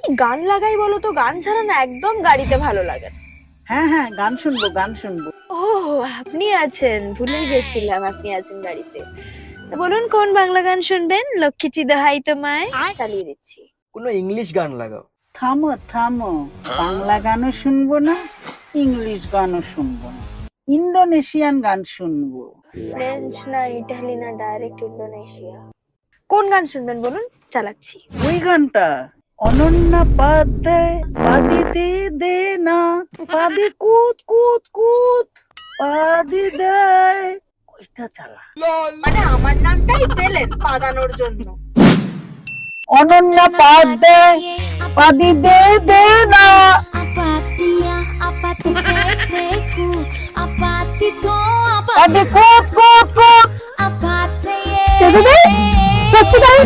গান লাগাই বলো তো, গান ছাড়া না একদম গাড়িতে ভালো লাগে না। হ্যাঁ হ্যাঁ, গান শুনবো গান শুনবো। ও, আপনি আছেন, ভুলে গেছিলাম আপনি আছেন গাড়িতে। তা বলুন কোন বাংলা গান শুনবেন? লক্ষ্মীটি দোহাই তোমায় চালিয়ে দিচ্ছি। কোনো ইংলিশ গান লাগাও। থামো থামো, বাংলা গানও শুনবো না, ইংলিশ গানও শুনবো না, ইন্দোনেশিয়ান গান শুনবো। ফ্রেঞ্চ না ইটালি না ডাইরেক্ট ইন্দোনেশিয়া। কোন গান শুনবেন বলুন, চালাচ্ছি। ওই গানটা, অনন্যা পাধ্যায়, পাদিতে দে না, পাদি কুত কুত কুত, পাদি দেয়, ওইটা চালা। মানে আমার নামটাই পেলেন পাদানোর জন্য। অনন্যা পাধ্যায়, পাদি দে দে না। পাদি কুত কুত কুত। সত্যি গান,